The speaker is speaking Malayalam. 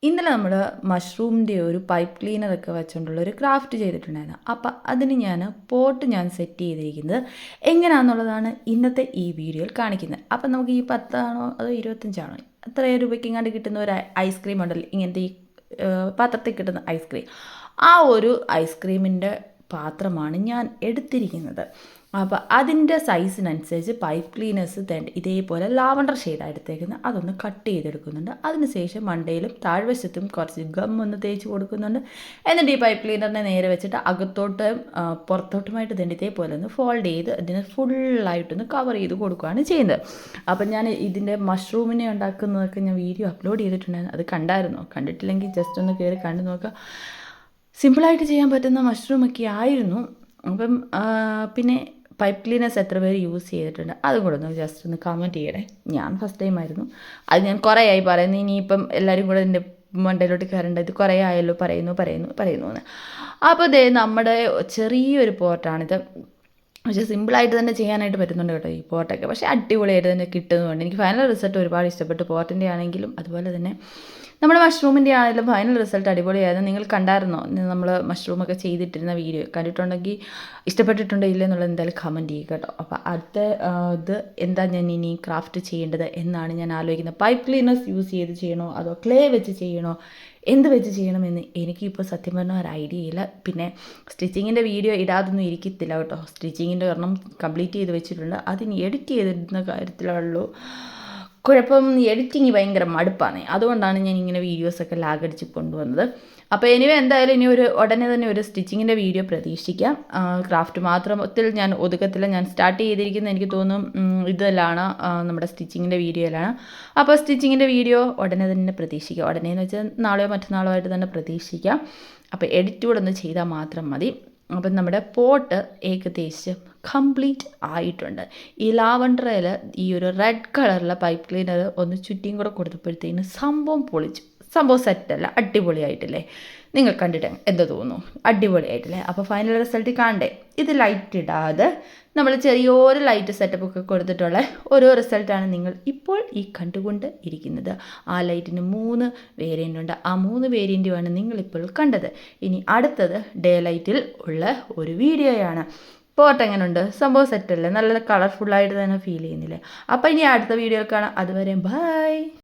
ഇന്നലെ നമ്മൾ മഷ്റൂമിൻ്റെ ഒരു പൈപ്പ് ക്ലീനറൊക്കെ വെച്ചുകൊണ്ടുള്ള ഒരു ക്രാഫ്റ്റ് ചെയ്തിട്ടുണ്ടായിരുന്നു. അപ്പം അതിന് പോട്ട് സെറ്റ് ചെയ്തിരിക്കുന്നത് എങ്ങനെയാണെന്നുള്ളതാണ് ഇന്നത്തെ ഈ വീഡിയോയിൽ കാണിക്കുന്നത്. അപ്പം നമുക്ക് ഈ 10 ആണോ അതോ 25 അത്ര രൂപയ്ക്ക് ഇങ്ങാണ്ട് കിട്ടുന്ന ഒരു ഐസ്ക്രീം ഉണ്ടല്ലോ, ഇങ്ങനത്തെ ഈ പാത്രത്തിൽ കിട്ടുന്ന ഐസ്ക്രീം, ആ ഒരു ഐസ്ക്രീമിൻ്റെ പാത്രമാണ് ഞാൻ എടുത്തിരിക്കുന്നത്. അപ്പോൾ അതിൻ്റെ സൈസിനനുസരിച്ച് പൈപ്പ് ക്ലീനേഴ്സ് ഇതേപോലെ ലാവണ്ടർ ഷെയ്ഡാണ് എടുത്തേക്കുന്നത്. അതൊന്ന് കട്ട് ചെയ്തെടുക്കുന്നുണ്ട്. അതിനുശേഷം മണ്ടയിലും താഴ്വശത്തും കുറച്ച് ഗം ഒന്ന് തേച്ച് കൊടുക്കുന്നുണ്ട്. എന്നിട്ട് ഈ പൈപ്പ് ക്ലീനറിനെ നേരെ വെച്ചിട്ട് അകത്തോട്ട് പുറത്തോട്ടുമായിട്ട് ഇതേപോലെ ഒന്ന് ഫോൾഡ് ചെയ്ത് അതിനെ ഫുള്ളായിട്ടൊന്ന് കവർ ചെയ്ത് കൊടുക്കുകയാണ് ചെയ്യുന്നത്. അപ്പം ഞാൻ ഇതിൻ്റെ മഷ്റൂമിനെ ഉണ്ടാക്കുന്നതൊക്കെ ഞാൻ വീഡിയോ അപ്ലോഡ് ചെയ്തിട്ടുണ്ടായിരുന്നു. അത് കണ്ടായിരുന്നോ? കണ്ടിട്ടില്ലെങ്കിൽ ജസ്റ്റ് ഒന്ന് കയറി കണ്ടു നോക്കുക. സിമ്പിളായിട്ട് ചെയ്യാൻ പറ്റുന്ന മഷ്റൂമൊക്കെ ആയിരുന്നു. അപ്പം പിന്നെ പൈപ്പ് ക്ലീനേഴ്സ് എത്ര പേര് യൂസ് ചെയ്തിട്ടുണ്ട് അതും കൂടെ ഒന്ന് ജസ്റ്റ് ഒന്ന് കമൻറ്റ് ചെയ്യണേ. ഞാൻ ഫസ്റ്റ് ടൈം ആയിരുന്നു. അത് ഞാൻ കുറേ ആയി പറയുന്നു. ഇനിയിപ്പം എല്ലാവരും കൂടെ എൻ്റെ മണ്ടയിലോട്ട് കയറേണ്ട, ഇത് കുറേ ആയല്ലോ പറയുന്നു എന്ന്. അപ്പോൾ ദേ നമ്മുടെ ചെറിയൊരു പോർട്ടാണിത്. പക്ഷേ സിമ്പിളായിട്ട് തന്നെ ചെയ്യാനായിട്ട് പറ്റുന്നുണ്ട് കേട്ടോ ഈ പോർട്ടൊക്കെ. പക്ഷേ അടിപൊളിയായിട്ട് തന്നെ കിട്ടുന്നുണ്ട്. എനിക്ക് ഫൈനൽ റിസൾട്ട് ഒരുപാട് ഇഷ്ടപ്പെട്ടു. പോർട്ടിൻ്റെ ആണെങ്കിലും അതുപോലെ തന്നെ നമ്മുടെ മഷ്റൂമിൻ്റെ ആണെങ്കിലും ഫൈനൽ റിസൾട്ട് അടിപൊളിയായിരുന്നു. നിങ്ങൾ കണ്ടായിരുന്നോ നമ്മൾ മഷ്റൂമൊക്കെ ചെയ്തിട്ടിരുന്ന വീഡിയോ? കണ്ടിട്ടുണ്ടെങ്കിൽ ഇഷ്ടപ്പെട്ടിട്ടുണ്ടോ ഇല്ലെന്നുള്ളത് എന്തായാലും കമൻറ്റ് ചെയ്യുക കേട്ടോ. അപ്പോൾ അടുത്ത ഇത് എന്താ ഞാൻ ഇനി ക്രാഫ്റ്റ് ചെയ്യേണ്ടത് എന്നാണ് ഞാൻ ആലോചിക്കുന്നത്. പൈപ്പ് ക്ലീനേഴ്സ് യൂസ് ചെയ്ത് ചെയ്യണോ അതോ ക്ലേ വെച്ച് ചെയ്യണോ, എന്ത് വെച്ച് ചെയ്യണമെന്ന് എനിക്കിപ്പോൾ സത്യം പറഞ്ഞാൽ ഒരു ഐഡിയ ഇല്ല. പിന്നെ സ്റ്റിച്ചിങ്ങിൻ്റെ വീഡിയോ ഇടാതൊന്നും ഇരിക്കത്തില്ല കേട്ടോ. സ്റ്റിച്ചിങ്ങിൻ്റെ ഒരെണ്ണം കംപ്ലീറ്റ് ചെയ്ത് വെച്ചിട്ടുണ്ട്. അതിന് എഡിറ്റ് ചെയ്തിരുന്ന കാര്യത്തിലുള്ളൂ കുഴപ്പം. എഡിറ്റിങ് ഭയങ്കര മടുപ്പാണ്. അതുകൊണ്ടാണ് ഞാൻ ഇങ്ങനെ വീഡിയോസൊക്കെ ലാഗടിച്ച് കൊണ്ടുവന്നത്. അപ്പോൾ എന്തായാലും ഇനി ഉടനെ തന്നെ ഒരു സ്റ്റിച്ചിങ്ങിൻ്റെ വീഡിയോ പ്രതീക്ഷിക്കാം. ക്രാഫ്റ്റ് മാത്രത്തിൽ ഞാൻ ഒതുക്കത്തില്ല. ഞാൻ സ്റ്റാർട്ട് ചെയ്തിരിക്കുന്നത് എനിക്ക് തോന്നും ഇതിലാണ്, നമ്മുടെ സ്റ്റിച്ചിങ്ങിൻ്റെ വീഡിയോയിലാണ്. അപ്പോൾ സ്റ്റിച്ചിങ്ങിൻ്റെ വീഡിയോ ഉടനെ തന്നെ പ്രതീക്ഷിക്കാം. ഉടനെ എന്ന് വെച്ചാൽ നാളെയോ മറ്റന്നാളോ ആയിട്ട് തന്നെ പ്രതീക്ഷിക്കാം. അപ്പോൾ എഡിറ്റ് കൂടെ ഒന്ന് ചെയ്താൽ മാത്രം മതി. അപ്പം നമ്മുടെ പോട്ട് ഏകദേശം കംപ്ലീറ്റ് ആയിട്ടുണ്ട്. ഈ ലാവണ്ടറിൽ ഈ ഒരു റെഡ് കളറിലെ പൈപ്പ് ക്ലീനർ ഒന്ന് ചുറ്റിയും കൂടെ കൊടുത്തപ്പോഴത്തേന് സംഭവം പൊളിച്ചു. സംഭവം സെറ്റല്ല, അടിപൊളിയായിട്ടില്ലേ? നിങ്ങൾ കണ്ടിട്ട് എന്താ തോന്നുന്നു? അടിപൊളിയായിട്ടില്ലേ? അപ്പോൾ ഫൈനൽ റിസൾട്ട് കാണണ്ടേ? ഇത് ലൈറ്റ് ഇടാതെ നമ്മൾ ചെറിയൊരു ലൈറ്റ് സെറ്റപ്പൊക്കെ കൊടുത്തിട്ടുള്ള ഓരോ റിസൾട്ടാണ് നിങ്ങൾ ഇപ്പോൾ ഈ കണ്ടുകൊണ്ട് ഇരിക്കുന്നത്. ആ ലൈറ്റിന് 3 വേരിയൻ്റ് ഉണ്ട്. ആ 3 വേരിയൻറ്റുമാണ് നിങ്ങളിപ്പോൾ കണ്ടത്. ഇനി അടുത്തത് ഡേ ലൈറ്റിൽ ഉള്ള ഒരു വീഡിയോയാണ്. പോട്ട് എങ്ങനെയുണ്ട്? സംഭവം സെറ്റല്ലേ? നല്ല കളർഫുള്ളായിട്ട് തന്നെ ഫീൽ ചെയ്യുന്നില്ലേ? അപ്പോൾ ഇനി അടുത്ത വീഡിയോയിൽ കാണാം. അതുവരെ ബൈ.